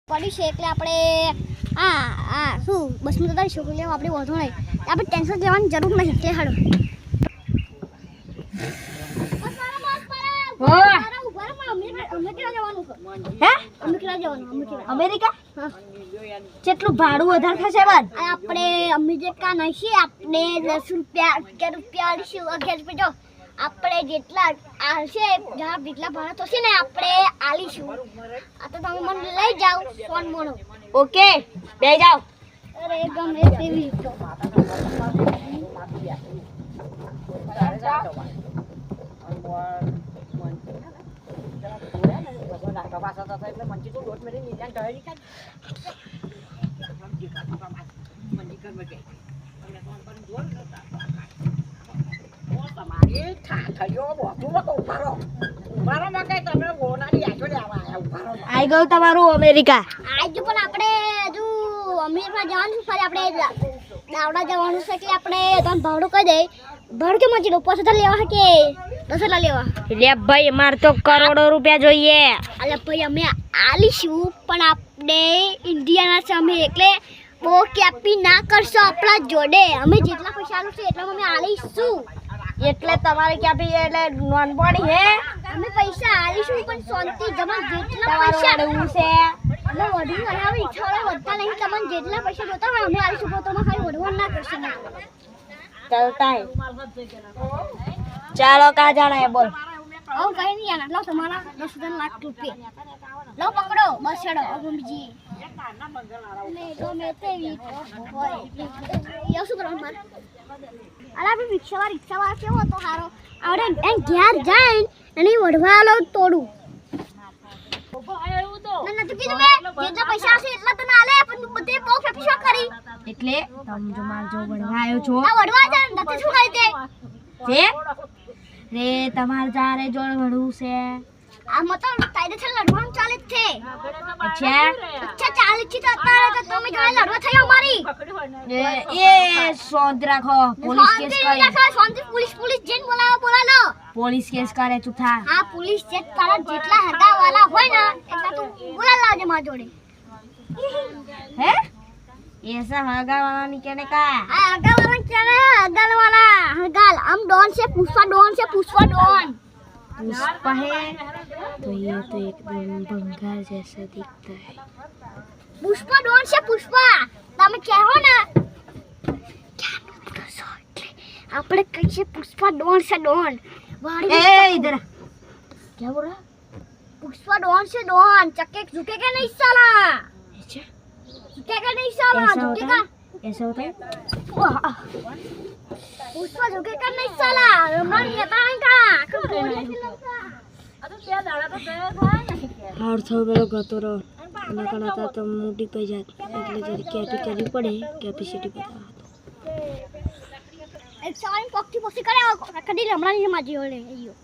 પડી છે એટલે આપણે શું બસમાં જતા છોકરી લેવા આપણે વધુ નહીં આપણે ટેન્શન લેવાની જરૂર નહીં એટલે હાડો અમેરિકા કેટલું ભાડું વધારે થશે આપણે અમેરિકા નહીં આપણે 10 રૂપિયા 11 રૂપિયા 11 રૂપિયા આપણે જેટલા આવશે જેટલા ભાડા થશે ને આપણે આલીશું આ તો તમે મને લઈ જાઓ ફોન મોનો ઓકે બે જાઓ અરે ગમે તેવી તો આઈ ગયો તમારું અમેરિકા આઈ પણ આપણે હજુ અમેરિકા જવાનું છે આપણે દાવડા જવાનું છે એટલે આપણે તમને ભાડું કહી દે ભાડું કે મચી 5000 લેવા કે 10000 લેવા લે ભાઈ માર તો કરોડો રૂપિયા જોઈએ અલે ભાઈ અમે આલીશું પણ આપણે ઇન્ડિયાના છે અમે એટલે બહુ કેપી ના કરશો આપણા જોડે અમે જેટલા પૈસા આલું છે એટલા અમે આલીશું એટલે તમારે ક્યાં બી એટલે નોન બોડી હે અમે પૈસા આલીશું પણ શાંતિ જમા જેટલા પૈસા દેવું છે અમે વધુ બનાવી ઈચ્છા વધતા નહીં તમને જેટલા પૈસા જોતા હોય અમે આલીશું તો તમે ખાલી વધવા ના કરશો ના ચલતા હે ચાલો કા જાના હે બોલ ઓ કઈ નહીં આના લો તમારા 10 લાખ રૂપિયા લો પકડો બસ છોડો અગમજી ને તો મે તેવી હોય યો શું કરવાનું માર અલા આપણે રિક્ષાવાળા કેવો હતો હારો આવડે એન ઘેર જાય અને વઢવાલો તોડું ના તો કીધું મે જેટલા પૈસા હશે એટલા તને આલે પણ તું બધે બહુ ફેફિશો કરી એટલે તમ જો માર જો વઢવા આવ્યો છો આ વઢવા જાય નથી શું ખાઈ તે રે તમાર જારે જોડ વઢવું છે આ મત કાયદે છે લડવાનું ચાલે છે અચ્છા ચાલે છે તો અત્યારે તો તમે જોડે લડવા થઈ અમારી એ શોધ રાખો પોલીસ કેસ કરે શાંતિ પોલીસ જેન બોલાવો પોલીસ કેસ કરે તું થા હા પોલીસ ચેક તારા જેટલા હગા વાલા હોય ને એટલા તું બોલા લાવજે માર જોડે હે ऐसा हगा वाला नहीं कहने का हां हगा वाला कहने हगा वाला हगाल हम डॉन से पुष्पा डॉन पुष्पा है तो ये तो एकदम बंगाल जैसा दिखता है पुष्पा डॉन से पुष्पा તમે કહો ને આપણે કહીએ પુષ્પા ડોન से डॉन ए इधर क्या बोल रहा पुष्पा डॉन से डॉन चक्के झुकेगा नहीं साला झुकेगा नहीं साला झुकेगा ऐसा होता है पुष्पा झुकेगा नहीं साला हमारी बताएगा हार थो बेलो गतरो અને કણાતા તો મોટી પઈ જાત એટલે જરી કેપી કરવી પડે કેપેસિટી બતાવા તો એક સાઈન પક્ષી પોસી કરે કડી હમણાં ની માજી હોલે અયો